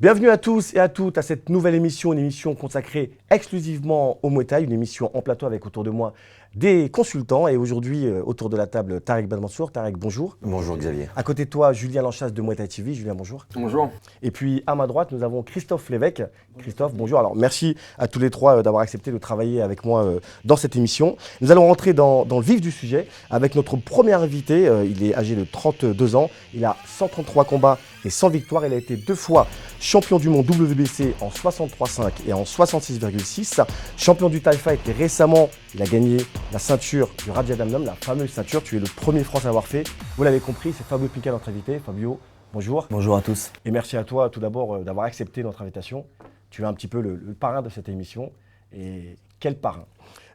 Bienvenue à tous et à toutes à cette nouvelle émission, une émission consacrée exclusivement au Muay Thai, une émission en plateau avec autour de moi des consultants. Et aujourd'hui, autour de la table, Tarek Benmansour. Tarek, bonjour. Bonjour Xavier. À côté de toi, Julien Lanchasse de Muay Thai TV. Julien, bonjour. Bonjour. Et puis à ma droite, nous avons Christophe Lévesque. Christophe, bonjour. Alors merci à tous les trois d'avoir accepté de travailler avec moi dans cette émission. Nous allons rentrer dans le vif du sujet avec notre premier invité. Il est âgé de 32 ans. Il a 133 combats et 100 victoires. Il a été 2 fois champion du monde WBC en 63,5 et en 66,6. Champion du Thai Fight et récemment, il a gagné la ceinture du Raja Damnam, la fameuse ceinture. Tu es le premier Français à l'avoir fait. Vous l'avez compris, c'est Fabio Pica, notre invité. Fabio, bonjour. Bonjour à tous. Et merci à toi tout d'abord d'avoir accepté notre invitation. Tu es un petit peu le parrain de cette émission. Et quel parrain!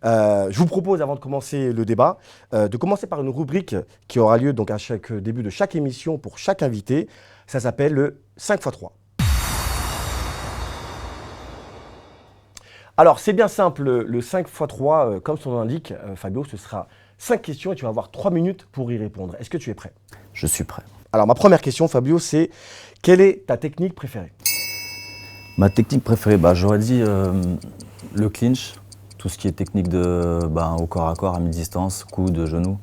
Je vous propose, avant de commencer le débat, de commencer par une rubrique qui aura lieu donc à chaque début de chaque émission pour chaque invité. Ça s'appelle le 5x3. Alors, c'est bien simple, le 5x3, comme son nom l'indique, Fabio, ce sera 5 questions et tu vas avoir 3 minutes pour y répondre. Est-ce que tu es prêt? Je suis prêt. Alors, ma première question, Fabio, c'est quelle est ta technique préférée? Ma technique préférée, j'aurais dit le clinch, tout ce qui est technique au corps à corps, à mi-distance, coude, genou.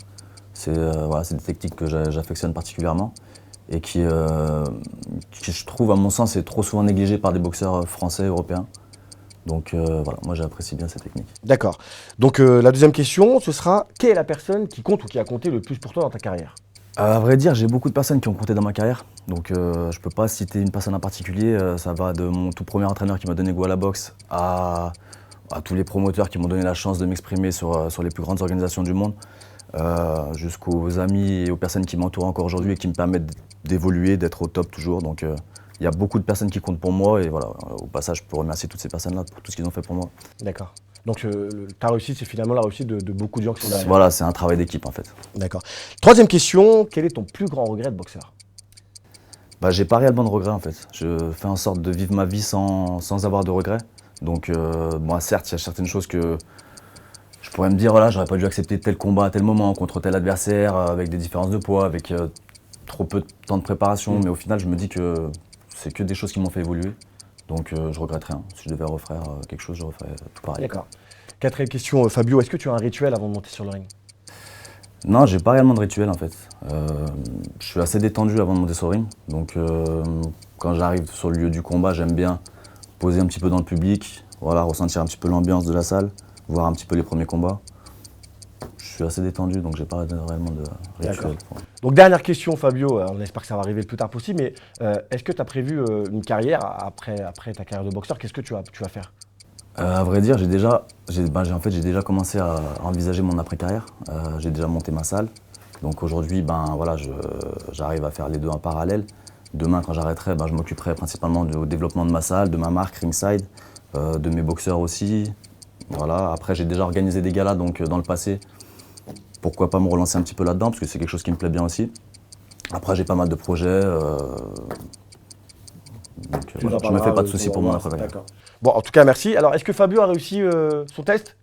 C'est des techniques que j'affectionne particulièrement et qui, je trouve, à mon sens, est trop souvent négligée par des boxeurs français, européens. Donc moi j'apprécie bien cette technique. D'accord. Donc la deuxième question, ce sera quelle est la personne qui compte ou qui a compté le plus pour toi dans ta carrière? À vrai dire, j'ai beaucoup de personnes qui ont compté dans ma carrière. Donc je peux pas citer une personne en particulier. Ça va de mon tout premier entraîneur qui m'a donné goût à la boxe à tous les promoteurs qui m'ont donné la chance de m'exprimer sur les plus grandes organisations du monde, jusqu'aux amis et aux personnes qui m'entourent encore aujourd'hui et qui me permettent d'évoluer, d'être au top toujours. Donc il y a beaucoup de personnes qui comptent pour moi et voilà, au passage, je peux remercier toutes ces personnes-là pour tout ce qu'ils ont fait pour moi. D'accord. Donc ta réussite, c'est finalement la réussite de beaucoup de gens qui sont derrière. Voilà, c'est un travail d'équipe en fait. D'accord. Troisième question, quel est ton plus grand regret de boxeur? J'ai pas réellement de regrets en fait. Je fais en sorte de vivre ma vie sans avoir de regrets. Donc certes, il y a certaines choses que je pourrais me dire, voilà, j'aurais pas dû accepter tel combat à tel moment contre tel adversaire, avec des différences de poids, avec trop peu de temps de préparation. Mais au final, je me dis que c'est que des choses qui m'ont fait évoluer, donc je regrette rien. Si je devais refaire quelque chose, je referais tout pareil. D'accord. Quatrième question, Fabio, est-ce que tu as un rituel avant de monter sur le ring? Non, j'ai pas réellement de rituel en fait. Je suis assez détendu avant de monter sur le ring, donc quand j'arrive sur le lieu du combat, j'aime bien poser un petit peu dans le public, voilà, ressentir un petit peu l'ambiance de la salle, voir un petit peu les premiers combats. Je suis assez détendu, donc j'ai pas réellement de rituel. Donc dernière question, Fabio, on espère que ça va arriver le plus tard possible, mais est-ce que tu as prévu une carrière après ta carrière de boxeur? Qu'est-ce que tu vas faire? À vrai dire, j'ai déjà commencé à envisager mon après-carrière. J'ai déjà monté ma salle, donc aujourd'hui, j'arrive à faire les deux en parallèle. Demain, quand j'arrêterai, je m'occuperai principalement du développement de ma salle, de ma marque Ringside, de mes boxeurs aussi. Voilà. Après, j'ai déjà organisé des galas donc, dans le passé. Pourquoi pas me relancer un petit peu là-dedans, parce que c'est quelque chose qui me plaît bien aussi. Après, j'ai pas mal de projets. Je me fais pas de soucis pour mon après-carrière. Bon, en tout cas, merci. Alors, est-ce que Fabio a réussi son test?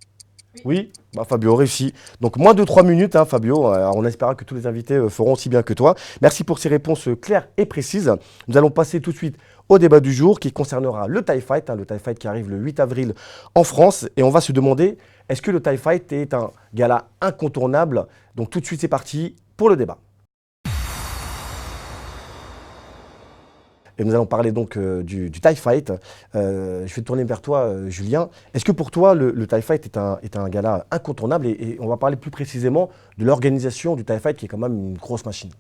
Oui. Fabio réussit. Donc, moins de 3 minutes, hein, Fabio. On espère que tous les invités feront aussi bien que toi. Merci pour ces réponses claires et précises. Nous allons passer tout de suite au débat du jour qui concernera le Thai Fight, le Thai Fight qui arrive le 8 avril en France. Et on va se demander, est-ce que le Thai Fight est un gala incontournable? Donc, tout de suite, c'est parti pour le débat. Et nous allons parler donc du Thai Fight. Je vais tourner vers toi, Julien. Est-ce que pour toi, le Thai Fight est un gala incontournable et on va parler plus précisément de l'organisation du Thai Fight qui est quand même une grosse machine?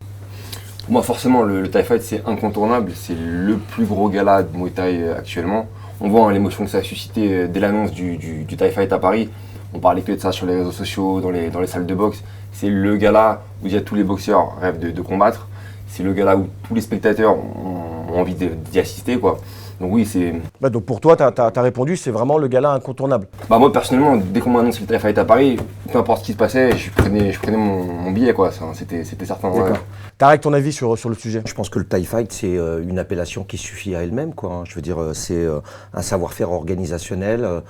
Pour moi, forcément, le Thai Fight, c'est incontournable. C'est le plus gros gala de Muay Thai actuellement. On voit l'émotion que ça a suscité dès l'annonce du Thai Fight à Paris. On parlait que de ça sur les réseaux sociaux, dans les salles de boxe. C'est le gala où tous les boxeurs rêvent de combattre. C'est le gala où tous les spectateurs ont envie d'y assister, quoi. Donc oui, c'est... donc pour toi, tu as répondu, c'est vraiment le gala incontournable. Moi, personnellement, dès qu'on m'a annoncé le Thai Fight à Paris, peu importe ce qui se passait, je prenais mon billet, quoi. C'était certain. D'accord. Ouais. Tarek, ton avis sur le sujet? Je pense que le Thai Fight, c'est une appellation qui suffit à elle-même, quoi. Je veux dire, c'est un savoir-faire organisationnel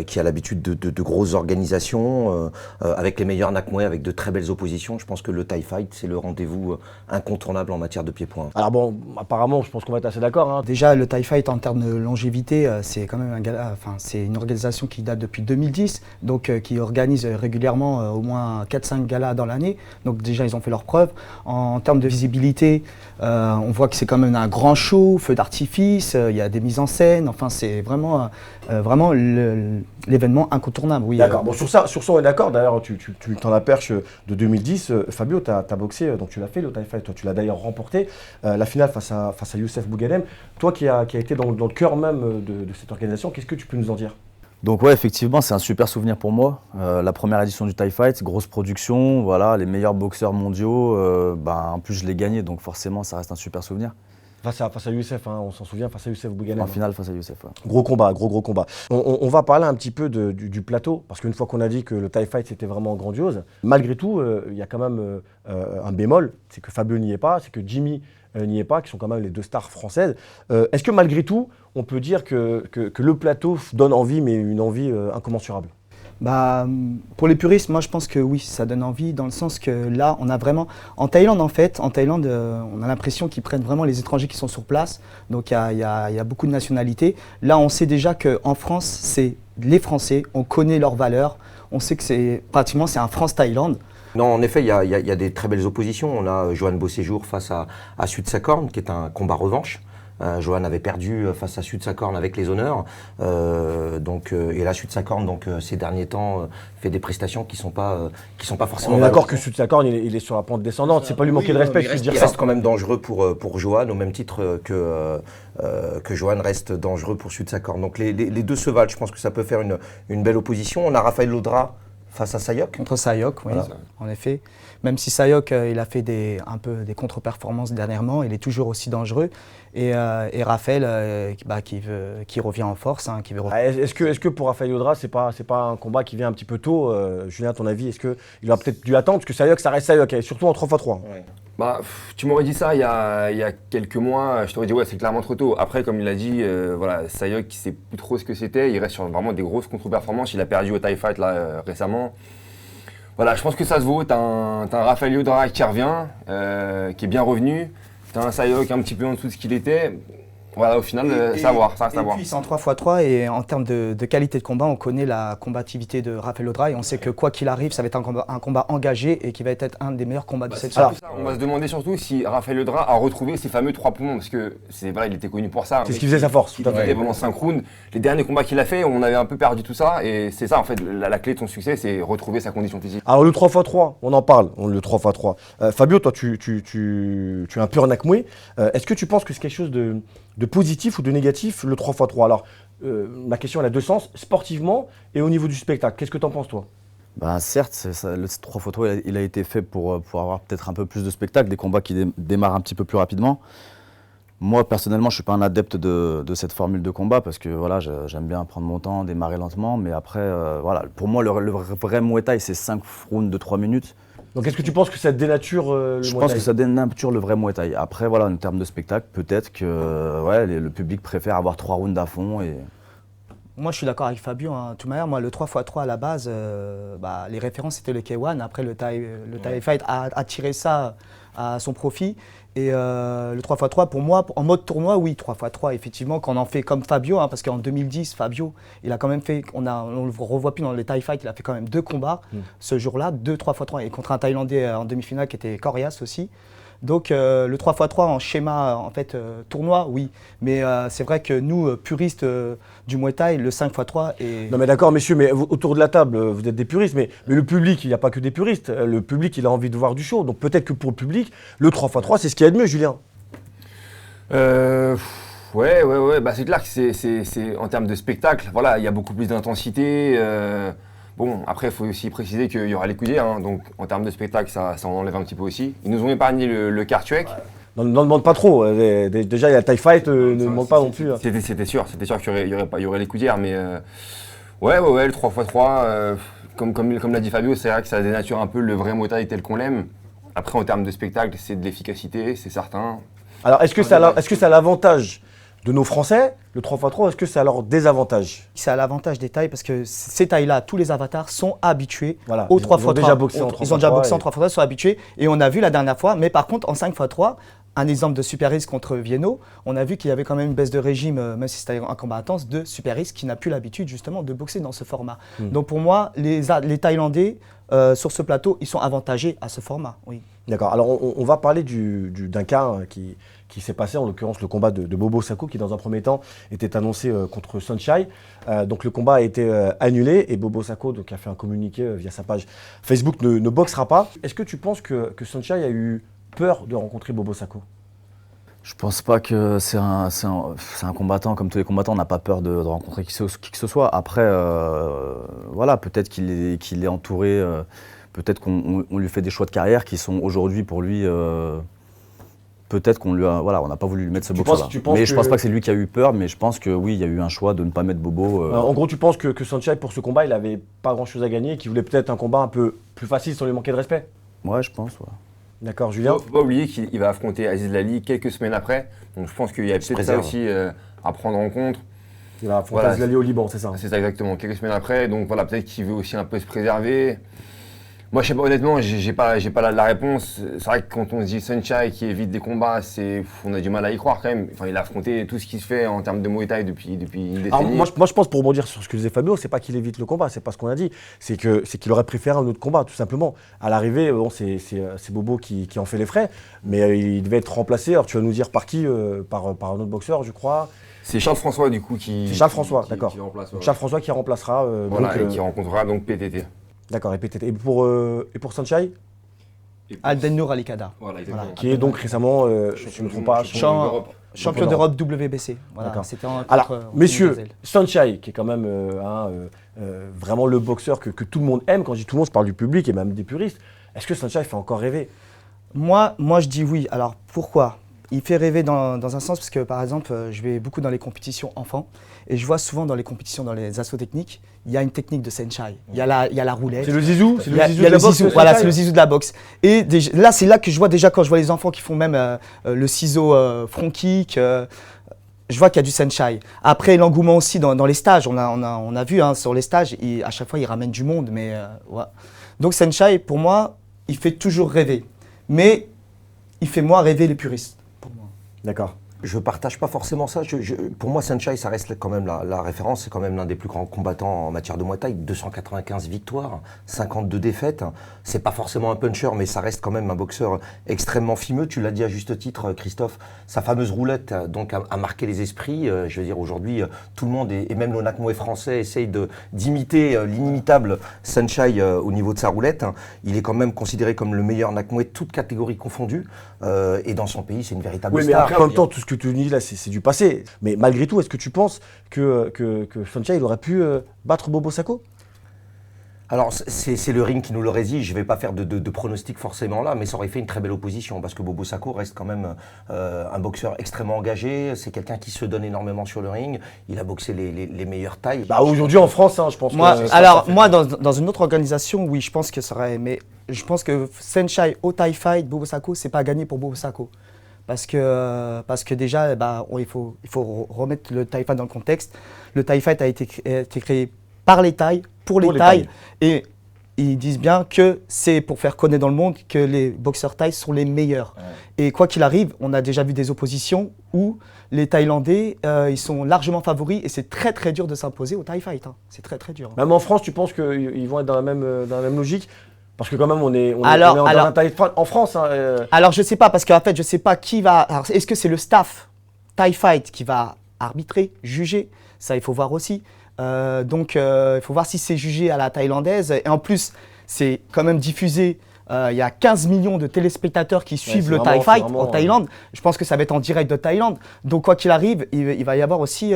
qui a l'habitude de grosses organisations, avec les meilleurs Nakmuay, avec de très belles oppositions. Je pense que le Thai Fight, c'est le rendez-vous incontournable en matière de pied-point. Alors bon, apparemment, je pense qu'on va être assez d'accord. Déjà, le Thai Fight en termes de longévité, c'est quand même un gala, enfin, c'est une organisation qui date depuis 2010, donc qui organise régulièrement au moins 4-5 galas dans l'année. Donc déjà, ils ont fait leurs preuves. En termes de visibilité, on voit que c'est quand même un grand show, feu d'artifice, il y a des mises en scène. Enfin, c'est vraiment, vraiment l'événement incontournable. Oui, D'accord. Bon, sur ça, on est d'accord. D'ailleurs, tu t'en as perche de 2010. Fabio, tu as boxé, donc tu l'as fait le TIE Fight. Toi, tu l'as d'ailleurs remporté. La finale face à Youssef Bouganem. Toi qui a été dans le cœur même de cette organisation, qu'est-ce que tu peux nous en dire? Donc ouais, effectivement, c'est un super souvenir pour moi. La première édition du TIE Fight, grosse production, voilà, les meilleurs boxeurs mondiaux. En plus, je l'ai gagné, donc forcément, ça reste un super souvenir. Face à Youssef, hein, on s'en souvient, face à Youssef Bouganem. En finale, face à Youssef, ouais. Gros combat, gros combat. On va parler un petit peu du plateau, parce qu'une fois qu'on a dit que le TIE Fight c'était vraiment grandiose, malgré tout, il y a quand même un bémol, c'est que Fabio n'y est pas, c'est que Jimmy n'y est pas, qui sont quand même les deux stars françaises. Est-ce que malgré tout, on peut dire que le plateau donne envie, mais une envie incommensurable? Pour les puristes, moi je pense que oui, ça donne envie dans le sens que là, on a vraiment… En Thaïlande, on a l'impression qu'ils prennent vraiment les étrangers qui sont sur place. Donc il y a beaucoup de nationalités. Là, on sait déjà qu'en France, c'est les Français, on connaît leurs valeurs. On sait que c'est un France-Thaïlande. Non, en effet, il y a des très belles oppositions. On a Johan Beauséjour face à Sud Sakorn, qui est un combat revanche. Johan avait perdu face à Sud Sakorn avec les honneurs. Et là, Sud Sakorn, ces derniers temps, fait des prestations qui sont pas forcément… On est d'accord que Sud Sakorn, il est sur la pente descendante. C'est pas lui manquer de respect, il reste quand même dangereux pour Johan, au même titre que Johan reste dangereux pour Sud Sakorn. Donc les deux se valent. Je pense que ça peut faire une belle opposition. On a Raphaël Laudra face à Sayok. Contre Sayok, oui, voilà. En effet. Même si Sayok, il a fait un peu des contre-performances dernièrement, il est toujours aussi dangereux. Et Raphaël, qui revient en force. Hein, Est-ce que pour Raphaël Laudra, c'est pas un combat qui vient un petit peu tôt Julien, à ton avis, est-ce qu'il aurait peut-être dû attendre? Parce que Sayok, ça reste Sayok, et surtout en 3x3. Ouais. Tu m'aurais dit ça il y a quelques mois, je t'aurais dit ouais, c'est clairement trop tôt. Après, comme il a dit, Sayok, il sait plus trop ce que c'était, il reste sur vraiment des grosses contre-performances. Il a perdu au TIE Fight là, récemment. Voilà, je pense que ça se vaut. T'as un Raphaël Laudra qui revient, qui est bien revenu. T'as un Sayok un petit peu en dessous de ce qu'il était. Voilà, au final, ça reste à voir. Et puis c'est en 3x3 et en termes de qualité de combat, on connaît la combativité de Raphaël Laudra et on sait que quoi qu'il arrive, ça va être un combat engagé et qui va être un des meilleurs combats de cette série. On va se demander surtout si Raphaël Laudra a retrouvé ses fameux 3 poumons, parce que il était connu pour ça. C'est ce qui faisait sa force. Il était pendant 5 rounds. Les derniers combats qu'il a fait, on avait un peu perdu tout ça et c'est ça en fait, la clé de son succès, c'est retrouver sa condition physique. Alors le 3x3, on en parle, le 3x3. Fabio, toi tu es un pur Nakmoué. Est-ce que tu penses que c'est quelque chose de positif ou de négatif, le 3x3? Alors, ma question elle a deux sens, sportivement et au niveau du spectacle. Qu'est-ce que tu en penses, toi? Certes, le 3x3 il a été fait pour avoir peut-être un peu plus de spectacle, des combats qui démarrent un petit peu plus rapidement. Moi, personnellement, je ne suis pas un adepte de cette formule de combat parce que voilà, j'aime bien prendre mon temps, démarrer lentement. Mais après, pour moi, le vrai Muay Thai, c'est 5 rounds de 3 minutes. Donc est-ce que tu penses que ça dénature le Muay Thai? Je pense que ça dénature le vrai Muay Thai. Après, voilà, en termes de spectacle, peut-être que le public préfère avoir 3 rounds à fond. Moi, je suis d'accord avec Fabio. Hein. De toute manière, moi, le 3x3 à la base, les références, c'était le K1. Après, le TIE Fight a tiré ça à son profit. Et le 3x3, pour moi, en mode tournoi, oui, 3x3, effectivement, quand on en fait comme Fabio, hein, parce qu'en 2010, Fabio, il a quand même fait, on le revoit plus dans les TIE Fight, il a fait quand même 2 combats ce jour-là, 2 3x3, et contre un Thaïlandais en demi-finale qui était coriace aussi. Donc le 3x3 en schéma en fait tournoi, oui. Mais c'est vrai que nous, puristes du Muay Thai, le 5x3 est… Non mais d'accord messieurs, mais autour de la table, vous êtes des puristes, mais le public, il n'y a pas que des puristes. Le public, il a envie de voir du show. Donc peut-être que pour le public, le 3x3, c'est ce qu'il y a de mieux, Julien. Ouais. C'est clair que c'est en termes de spectacle, voilà, il y a beaucoup plus d'intensité. Bon, après, il faut aussi préciser qu'il y aura les coudières, hein, donc en termes de spectacle, ça en enlève un petit peu aussi. Ils nous ont épargné le Kartuek. Non, ne demande pas trop. Déjà, il y a le TIE Fight, ne demande pas non plus. C'était sûr qu'il y aurait les coudières, mais le 3x3, comme l'a dit Fabio, c'est vrai que ça dénature un peu le vrai Muay Thai tel qu'on l'aime. Après, en termes de spectacle, c'est de l'efficacité, c'est certain. Alors, est-ce que ça a l'avantage de nos Français, le 3x3, est-ce que c'est à leur désavantage? C'est à l'avantage des tailles parce que ces tailles-là, tous les avatars sont habitués au 3x3. Ils ont déjà boxé en 3x3. Ils ont déjà boxé en 3x3, ils sont habitués. Et on a vu la dernière fois, mais par contre, en 5x3, un exemple de Super Risk contre Vienno, on a vu qu'il y avait quand même une baisse de régime, même si c'était un combat intense, de Super Risk qui n'a plus l'habitude justement de boxer dans ce format. Donc pour moi, les Thaïlandais sur ce plateau, ils sont avantagés à ce format. Oui. D'accord. Alors, on va parler d'un cas qui s'est passé, en l'occurrence le combat de Bobo Sacco, qui dans un premier temps était annoncé contre Sunshine. Donc, le combat a été annulé et Bobo Sacco donc, a fait un communiqué via sa page Facebook, ne boxera pas. Est-ce que tu penses que Sunshine a eu peur de rencontrer Bobo Sacco? Je pense pas que c'est un combattant, comme tous les combattants, on n'a pas peur de rencontrer qui que ce soit. Après, voilà, peut-être qu'il est entouré, peut-être qu'on lui fait des choix de carrière qui sont aujourd'hui pour lui, peut-être qu'on lui a, voilà, on n'a pas voulu lui mettre ce boxeur-là. Mais je pense pas que c'est lui qui a eu peur, mais je pense que oui, il y a eu un choix de ne pas mettre Bobo. En gros, tu penses que Sunshine, pour ce combat, il avait pas grand-chose à gagner et qu'il voulait peut-être un combat un peu plus facile sans lui manquer de respect? Ouais, je pense, ouais. D'accord, Julien? Faut pas oublier qu'il va affronter Aziz Lali quelques semaines après. Donc je pense qu'il y a peut-être ça aussi à prendre en compte. Il va affronter Aziz Lali au Liban, c'est ça? C'est ça exactement, quelques semaines après. Donc voilà, peut-être qu'il veut aussi un peu se préserver. Moi, je sais pas, honnêtement, j'ai pas la réponse. C'est vrai que quand on se dit Sunshine qui évite des combats, on a du mal à y croire quand même. Enfin, il a affronté tout ce qui se fait en termes de Muay Thai depuis une décennie. Alors, moi, je pense, pour rebondir sur ce que disait Fabio, c'est pas qu'il évite le combat, c'est pas ce qu'on a dit. C'est qu'il aurait préféré un autre combat, tout simplement. À l'arrivée, bon, c'est Bobo qui en fait les frais, mais il devait être remplacé. Alors, tu vas nous dire par qui? Par un autre boxeur, je crois. C'est Charles François, du coup, qui. C'est Charles François, d'accord. Ouais. Charles François qui remplacera. Voilà, et qui rencontrera donc PTT. D'accord, et PTT. Et pour Sunshine? Aldennour Alikada. Voilà, exactement. Qui est donc récemment, je ne me trompe pas, Champion d'Europe WBC. Voilà, c'était alors, messieurs, Sunshine, qui est quand même vraiment le boxeur que tout le monde aime, quand je dis tout le monde, je parle du public et même des puristes. Est-ce que Sunshine fait encore rêver? Moi, je dis oui. Alors, pourquoi? Il fait rêver dans un sens parce que, par exemple, je vais beaucoup dans les compétitions enfants et je vois souvent dans les compétitions, dans les assauts techniques, il y a une technique de Sunshine. Il y a la roulette. C'est le zizou? Il y a le zizou, voilà, c'est le zizou de la boxe. Et déjà, là, c'est là que je vois déjà, quand je vois les enfants qui font même le ciseau front kick, je vois qu'il y a du Sunshine. Après, l'engouement aussi dans les stages. On a vu sur les stages, à chaque fois, ils ramènent du monde. Mais, ouais. Donc, Sunshine, pour moi, il fait toujours rêver. Mais il fait moins rêver les puristes. D'accord. Je partage pas forcément ça. Pour moi, Sunshine, ça reste quand même la référence. C'est quand même l'un des plus grands combattants en matière de Muay Thai. 295 victoires, 52 défaites. C'est pas forcément un puncher, mais ça reste quand même un boxeur extrêmement fimeux. Tu l'as dit à juste titre, Christophe. Sa fameuse roulette donc a marqué les esprits. Je veux dire, aujourd'hui, tout le monde, et même le Nakmoé français, essaye d'imiter l'inimitable Sunshine au niveau de sa roulette. Il est quand même considéré comme le meilleur Nakmoé, toutes catégories confondues. Et dans son pays, c'est une véritable star. Oui, mais après, en même temps, tout ce que tu dis là, c'est du passé. Mais malgré tout, est-ce que tu penses que Sunshine aurait pu battre Bobo Sacco? Alors, c'est le ring qui nous le résiste. Je ne vais pas faire de pronostic forcément là, mais ça aurait fait une très belle opposition parce que Bobo Sacco reste quand même un boxeur extrêmement engagé. C'est quelqu'un qui se donne énormément sur le ring. Il a boxé les meilleures tailles. Bah, aujourd'hui en France, je pense. Moi, dans une autre organisation, oui, je pense que ça aurait. Mais je pense que Sunshine au Thai Fight, Bobo Sacco, c'est pas gagné pour Bobo Sacco. Parce que déjà, il faut remettre le Thai Fight dans le contexte. Le Thai Fight a été créé par les Thaïs, pour les Thaïs. Et ils disent bien que c'est pour faire connaître dans le monde que les boxeurs Thaïs sont les meilleurs. Ouais. Et quoi qu'il arrive, on a déjà vu des oppositions où les Thaïlandais, ils sont largement favoris et c'est très très dur de s'imposer au Thai Fight. Hein. C'est très très dur. Même en France, tu penses qu'ils vont être dans la même logique? Parce que quand même, on est dans un Thai Fight en France. Alors, je ne sais pas, parce qu'en fait, je ne sais pas qui va... Est-ce que c'est le staff Thai Fight qui va arbitrer, juger? Ça, il faut voir aussi. Donc, il faut voir si c'est jugé à la thaïlandaise. Et en plus, c'est quand même diffusé. Il y a 15 millions de téléspectateurs qui suivent le Thai Fight en Thaïlande. Je pense que ça va être en direct de Thaïlande. Donc, quoi qu'il arrive, il va y avoir aussi... il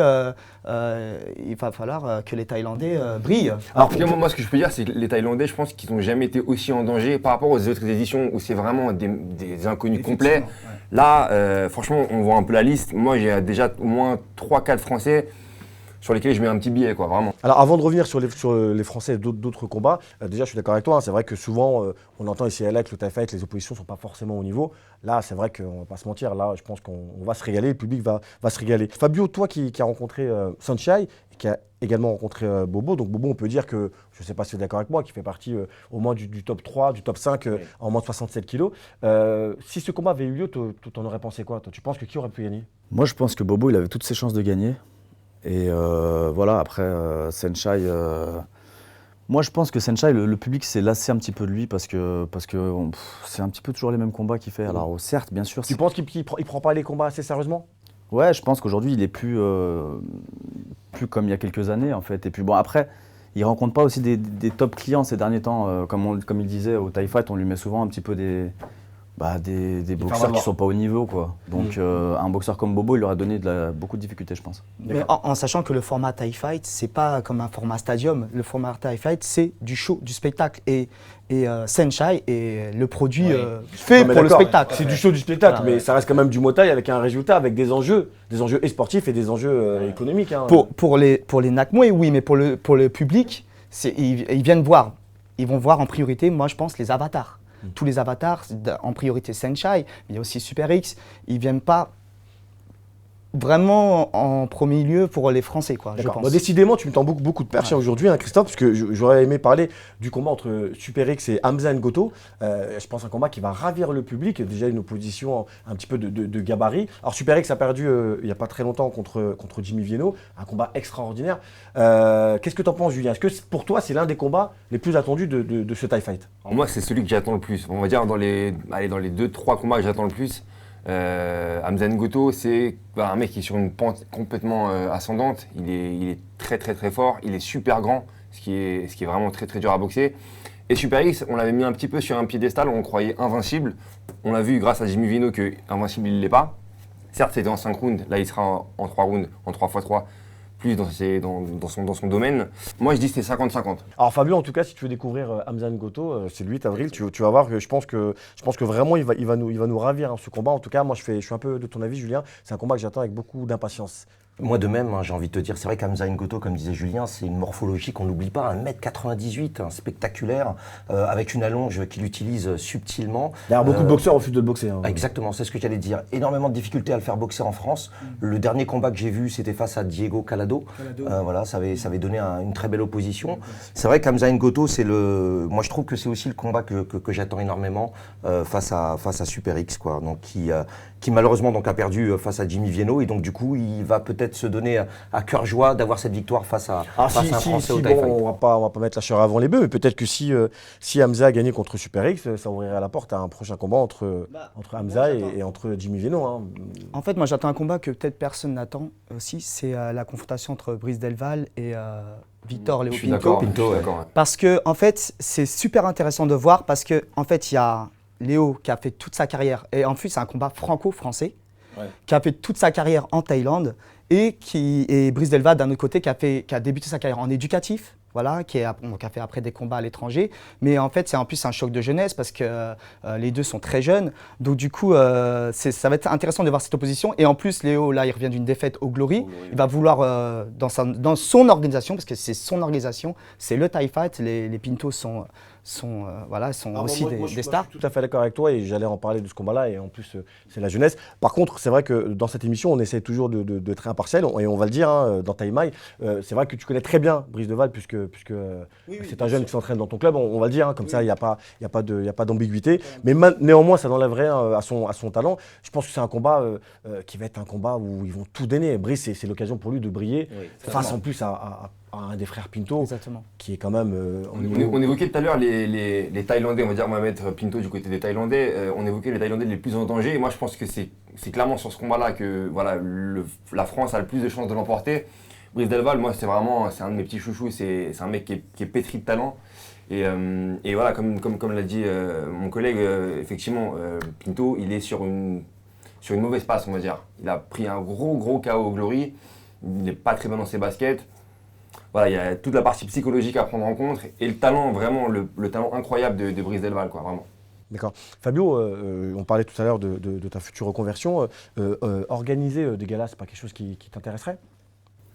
va falloir que les Thaïlandais brillent. Alors, moi, ce que je peux dire, c'est que les Thaïlandais, je pense qu'ils n'ont jamais été aussi en danger par rapport aux autres éditions où c'est vraiment des inconnus complets. Ouais. Là, franchement, on voit un peu la liste. Moi, j'ai déjà au moins 3-4 Français sur lesquels je mets un petit billet, quoi, vraiment. Alors, avant de revenir sur les Français et d'autres combats, déjà, je suis d'accord avec toi. C'est vrai que souvent, on entend ici et là que le Thai Fight, les oppositions ne sont pas forcément au niveau. Là, c'est vrai qu'on ne va pas se mentir. Là, je pense qu'on va se régaler, le public va se régaler. Fabio, toi qui as rencontré Sunshine et qui a également rencontré Bobo. Donc Bobo, on peut dire que, je ne sais pas si tu es d'accord avec moi, qui fait partie au moins du top 3, du top 5 en moins de 67 kilos. Si ce combat avait eu lieu, tu en aurais pensé quoi toi? Tu penses que qui aurait pu gagner? Moi, je pense que Bobo, il avait toutes ses chances de gagner. Et voilà, après, Saenchai, moi, je pense que Saenchai, le public s'est lassé un petit peu de lui parce que c'est un petit peu toujours les mêmes combats qu'il fait. Alors, certes, bien sûr. Tu penses qu'il ne prend pas les combats assez sérieusement? Ouais, je pense qu'aujourd'hui, il est plus comme il y a quelques années, en fait. Et puis, bon, après, il rencontre pas aussi des top clients ces derniers temps. Comme il disait, au Thai Fight, on lui met souvent un petit peu des boxeurs qui ne sont pas au niveau, quoi. Donc, un boxeur comme Bobo, il leur a donné beaucoup de difficultés, je pense. Mais en sachant que le format Thai Fight, c'est pas comme un format stadium. Le format Thai Fight, c'est du show, du spectacle. Et Saenchai est le produit fait pour le spectacle. C'est du show, du spectacle, Voilà, mais ça reste quand même du Muay Thai avec un résultat, avec des enjeux et sportifs et des enjeux économiques. Hein. Pour les Nak Muay, oui, mais pour le public, ils viennent voir. Ils vont voir en priorité, moi je pense, les avatars. Tous les avatars, en priorité Saenchai, mais il y a aussi Super X, ils ne viennent pas vraiment en premier lieu pour les Français, quoi, je pense. Bon, décidément, tu me tends beaucoup de perches aujourd'hui, hein, Christophe, parce que j'aurais aimé parler du combat entre Super X et Hamza Ngoto. Je pense un combat qui va ravir le public, déjà une opposition un petit peu de gabarit. Alors Super X a perdu il n'y a pas très longtemps contre Jimmy Vienno, un combat extraordinaire. Qu'est-ce que tu en penses, Julien? Est-ce que pour toi, c'est l'un des combats les plus attendus de ce Thai Fight? Alors moi, c'est celui que j'attends le plus. On va dire dans les 2-3 combats que j'attends le plus. Hamza Ngoto, c'est un mec qui est sur une pente complètement ascendante. Il est très très très fort. Il est super grand, ce qui est vraiment très très dur à boxer. Et Super X, on l'avait mis un petit peu sur un piédestal, on croyait invincible. On l'a vu grâce à Jimmy Vienno que invincible il ne l'est pas. Certes, c'était en 5 rounds. Là, il sera en 3 rounds, en 3x3. Plus dans son domaine. Moi, je dis que c'est 50-50. Alors Fabio, en tout cas, si tu veux découvrir Hamza Ngoto, c'est le 8 avril, tu vas voir que je pense que vraiment il va nous ravir, hein, ce combat. En tout cas, moi je suis un peu de ton avis, Julien. C'est un combat que j'attends avec beaucoup d'impatience. Moi de même, hein, j'ai envie de te dire, c'est vrai qu'Hamza Ngoto, comme disait Julien, c'est une morphologie qu'on n'oublie pas, 1m98, hein, spectaculaire, avec une allonge qu'il utilise subtilement. D'ailleurs, beaucoup de boxeurs refusent de le boxer. Hein. Exactement, c'est ce que j'allais dire. Énormément de difficultés à le faire boxer en France. Le dernier combat que j'ai vu, c'était face à Diego Calado. Voilà, ça avait donné une très belle opposition. C'est vrai qu'Hamza Ngoto, moi je trouve que c'est aussi le combat que j'attends énormément face à Super X, quoi. Donc qui malheureusement donc a perdu face à Jimmy Vienno, et donc du coup il va peut-être se donner à cœur joie d'avoir cette victoire face à un Français au Thai Fight. On va pas mettre la chair avant les bœufs, mais peut-être que si Hamza a gagné contre Super X, ça ouvrirait la porte à un prochain combat entre Hamza et entre Jimmy Vienno. Hein. En fait, moi j'attends un combat que peut-être personne n'attend aussi, c'est la confrontation entre Brice Delval et Victor Léo Pinto. Pinto, ouais. Parce que en fait, c'est super intéressant de voir, parce que en fait, il y a Léo qui a fait toute sa carrière, et en plus c'est un combat franco-français, qui a fait toute sa carrière en Thaïlande, et Brice Delval d'un autre côté qui a débuté sa carrière en éducatif, voilà, qui a fait après des combats à l'étranger. Mais en fait, c'est en plus un choc de jeunesse parce que les deux sont très jeunes. Donc du coup, ça va être intéressant de voir cette opposition. Et en plus, Léo, là, il revient d'une défaite au Glory. Il va vouloir, dans son organisation, parce que c'est son organisation, c'est le Thai Fight, les Pintos sont aussi des stars. Je suis tout à fait d'accord avec toi, et j'allais en parler de ce combat-là, et en plus c'est la jeunesse. Par contre, c'est vrai que dans cette émission, on essaie toujours de être impartial, et on va le dire, hein, dans Thai Mai, c'est vrai que tu connais très bien Brice Delval, puisque c'est un jeune qui s'entraîne dans ton club, on va le dire, hein, comme ça il n'y a pas d'ambiguïté. Mais néanmoins, ça n'enlève rien à son talent. Je pense que c'est un combat qui va être un combat où ils vont tout donner. Brice, c'est l'occasion pour lui de briller, face en plus à un des frères Pinto, Exactement. qui est quand même... On évoquait tout à l'heure les Thaïlandais, on va dire, on va mettre Pinto du côté des Thaïlandais, on évoquait les Thaïlandais les plus en danger, et moi je pense que c'est clairement sur ce combat-là que voilà, la France a le plus de chances de l'emporter. Brice Delval, moi c'est un de mes petits chouchous, c'est un mec qui est pétri de talent, et voilà, comme l'a dit mon collègue, effectivement, Pinto, il est sur une mauvaise passe, on va dire. Il a pris un gros KO au Glory, il n'est pas très bon dans ses baskets. Voilà, il y a toute la partie psychologique à prendre en compte, et le talent, vraiment, le talent incroyable de Brice Delval, quoi, vraiment. D'accord. Fabio, on parlait tout à l'heure de ta future reconversion. Organiser des galas, c'est pas quelque chose qui t'intéresserait?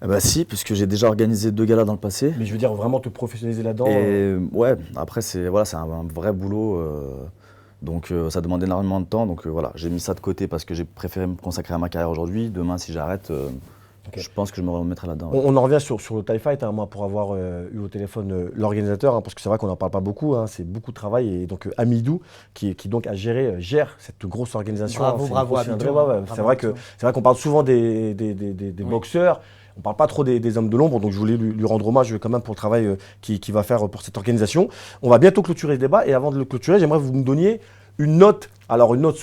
Bah si, puisque j'ai déjà organisé 2 galas dans le passé. Mais je veux dire vraiment te professionnaliser là-dedans. Et ouais, après c'est un vrai boulot, donc ça demande énormément de temps. Donc voilà, j'ai mis ça de côté parce que j'ai préféré me consacrer à ma carrière aujourd'hui. Demain, si j'arrête, Ok. Je pense que je me remettrai là-dedans. ouais. On en revient sur le TIE Fight, hein, moi pour avoir eu au téléphone l'organisateur, hein, parce que c'est vrai qu'on n'en parle pas beaucoup, hein, c'est beaucoup de travail, et donc Amidou, qui donc gère cette grosse organisation. Bravo, hein, c'est une bravo, grosse Amidou, cylindrée, ouais, ouais. bravo, C'est vrai qu'on parle souvent des boxeurs, on parle pas trop des hommes de l'ombre, donc je voulais lui rendre hommage quand même pour le travail qu'il va faire pour cette organisation. On va bientôt clôturer ce débat, et avant de le clôturer, j'aimerais que vous me donniez une note, alors une note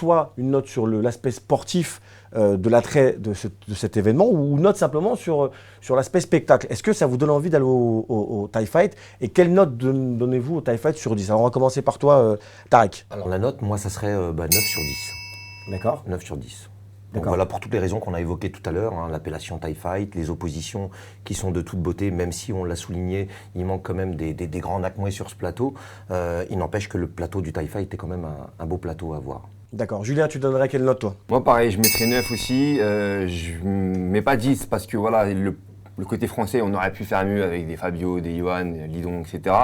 sur l'aspect sportif de l'attrait de cet événement, ou une note simplement sur l'aspect spectacle. Est-ce que ça vous donne envie d'aller au TIE Fight, et quelle note donnez-vous au TIE Fight sur 10? Alors on va commencer par toi, Tarek. Alors la note, moi, ça serait 9 sur 10. D'accord. 9 sur 10. Donc D'accord. voilà, pour toutes les raisons qu'on a évoquées tout à l'heure, hein, l'appellation TIE Fight, les oppositions qui sont de toute beauté, même si on l'a souligné, il manque quand même des grands Nakmoué sur ce plateau. Il n'empêche que le plateau du TIE Fight est quand même un beau plateau à voir. D'accord. Julien, tu donnerais quelle note, toi? Moi, pareil, je mettrais 9 aussi. Je mets pas 10 parce que voilà, le côté français, on aurait pu faire mieux avec des Fabio, des Johan, Lidon, etc.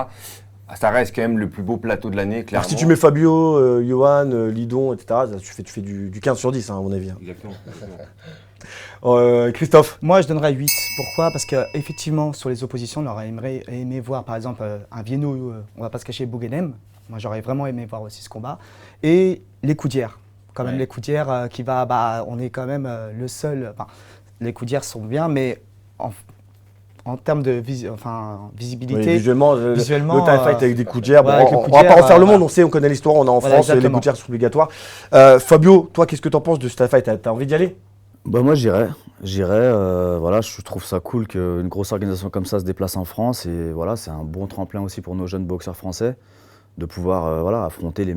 Ça reste quand même le plus beau plateau de l'année, clairement. Alors, si tu mets Fabio, Johan, Lidon, etc., tu fais du 15 sur 10, hein, à mon avis. Exactement. Christophe? Moi, je donnerais 8. Pourquoi? Parce qu'effectivement, sur les oppositions, on aurait aimé voir, par exemple, un Vienno, on va pas se cacher, Bouguenem. Moi, j'aurais vraiment aimé voir aussi ce combat. Et les Coudières. Quand même, les Coudières qui va... on est quand même le seul... Enfin, les Coudières sont bien, mais en termes de visibilité... Oui, visuellement, le TIE Fight avec des Coudières, ouais, avec les on va Coudières, pas en faire le monde, voilà. on sait, on connaît l'histoire, on est en Voilà, France, les exactement. Coudières sont obligatoires. Fabio, toi, qu'est-ce que tu en penses de ce TIE Fight? T'as envie d'y aller? Bah moi j'irais, voilà, je trouve ça cool qu'une grosse organisation comme ça se déplace en France, et voilà, c'est un bon tremplin aussi pour nos jeunes boxeurs français de pouvoir voilà, affronter les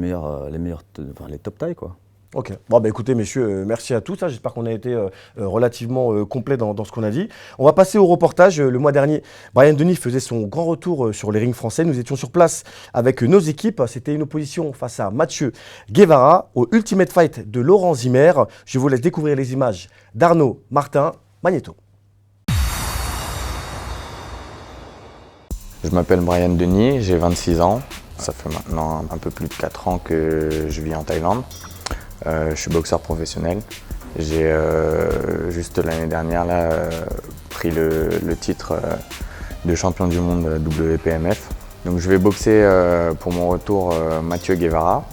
top tailles quoi. Ok. Bon, bah écoutez, messieurs, merci à tous. Hein. J'espère qu'on a été relativement complet dans ce qu'on a dit. On va passer au reportage. Le mois dernier, Brian Denis faisait son grand retour sur les rings français. Nous étions sur place avec nos équipes. C'était une opposition face à Mathieu Guevara au Ultimate Fight de Laurent Zimmer. Je vous laisse découvrir les images d'Arnaud Martin Magneto. Je m'appelle Brian Denis, j'ai 26 ans. Ça fait maintenant un peu plus de 4 ans que je vis en Thaïlande. Je suis boxeur professionnel. J'ai juste l'année dernière pris le titre de champion du monde WPMF. Donc je vais boxer pour mon retour Mathieu Guevara.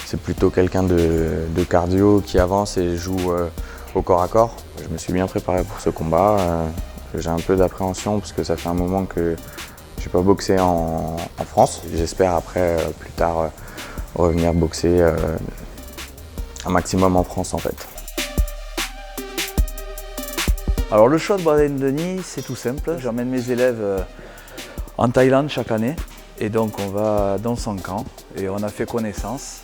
C'est plutôt quelqu'un de cardio qui avance et joue au corps à corps. Je me suis bien préparé pour ce combat. J'ai un peu d'appréhension parce que ça fait un moment que je n'ai pas boxé en France. J'espère après, plus tard, revenir boxer un maximum en France en fait. Alors le choix de Brian Denis, c'est tout simple. J'emmène mes élèves en Thaïlande chaque année et donc on va dans son camp et on a fait connaissance.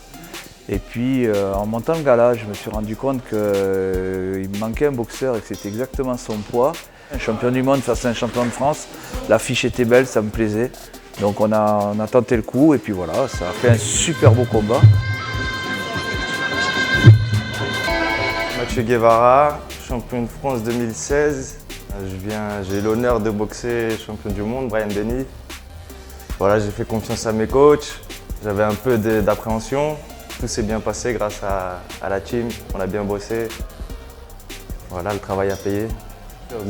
Et puis en montant le gala, je me suis rendu compte qu'il me manquait un boxeur et que c'était exactement son poids. Un champion du monde face à un champion de France, l'affiche était belle, ça me plaisait. Donc on a tenté le coup et puis voilà, ça a fait un super beau combat. Mathieu Guevara, champion de France 2016. J'ai l'honneur de boxer champion du monde, Brian Denis. Voilà, j'ai fait confiance à mes coachs. J'avais un peu d'appréhension. Tout s'est bien passé grâce à la team. On a bien bossé. Voilà, le travail a payé.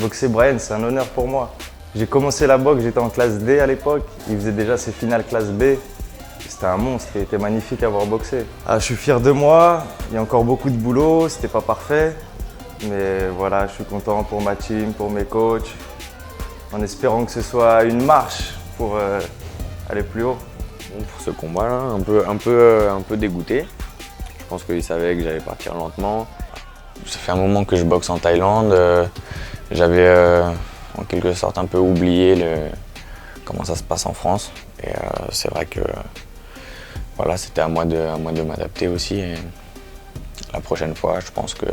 Boxer Brian, c'est un honneur pour moi. J'ai commencé la boxe, j'étais en classe D à l'époque. Il faisait déjà ses finales classe B. C'était un monstre, il était magnifique à voir boxer. Je suis fier de moi, il y a encore beaucoup de boulot, c'était pas parfait. Mais voilà, je suis content pour ma team, pour mes coachs, en espérant que ce soit une marche pour aller plus haut. Bon, pour ce combat-là, un peu dégoûté. Je pense qu'ils savaient que j'allais partir lentement. Ça fait un moment que je boxe en Thaïlande. J'avais en quelque sorte un peu oublié comment ça se passe en France. Et c'est vrai que voilà, c'était à moi de m'adapter aussi. Et la prochaine fois, je pense que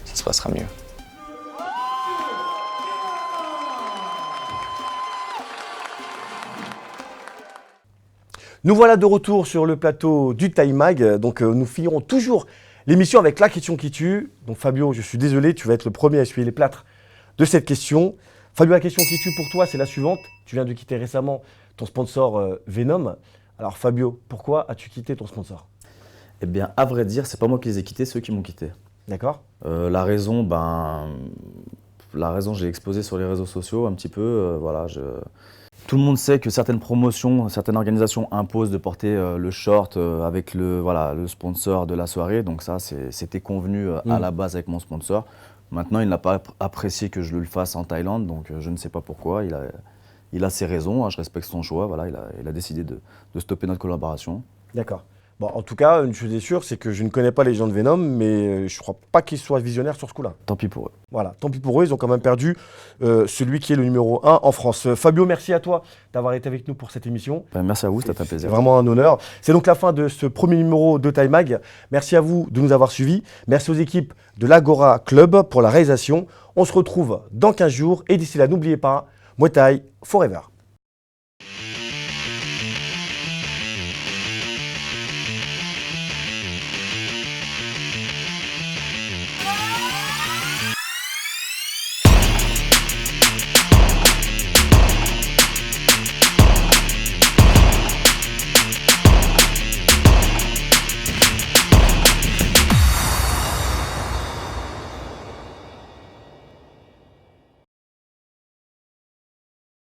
ça se passera mieux. Nous voilà de retour sur le plateau du Thai Mag. Donc nous finirons toujours l'émission avec la question qui tue. Donc Fabio, je suis désolé, tu vas être le premier à essuyer les plâtres de cette question. Fabio, la question qui tue pour toi, c'est la suivante. Tu viens de quitter récemment ton sponsor Venom. Alors Fabio, pourquoi as-tu quitté ton sponsor? Eh bien à vrai dire, c'est pas moi qui les ai quittés, c'est eux qui m'ont quitté. D'accord. La raison, la raison, j'ai exposé sur les réseaux sociaux un petit peu. Voilà, tout le monde sait que certaines promotions, certaines organisations imposent de porter le short avec le sponsor de la soirée. Donc ça, c'était convenu à la base avec mon sponsor. Maintenant, il n'a pas apprécié que je le fasse en Thaïlande, donc je ne sais pas pourquoi. Il a ses raisons, hein, je respecte son choix. Voilà, il a décidé de stopper notre collaboration. D'accord. Bon, en tout cas, une chose est sûre, c'est que je ne connais pas les gens de Venom, mais je ne crois pas qu'ils soient visionnaires sur ce coup-là. Tant pis pour eux. Voilà, tant pis pour eux, ils ont quand même perdu celui qui est le numéro 1 en France. Fabio, merci à toi d'avoir été avec nous pour cette émission. Merci à vous, c'était un plaisir. C'est vraiment un honneur. C'est donc la fin de ce premier numéro de Thai Mag. Merci à vous de nous avoir suivis. Merci aux équipes de l'Agora Club pour la réalisation. On se retrouve dans 15 jours et d'ici là, n'oubliez pas, Muay Thai Forever.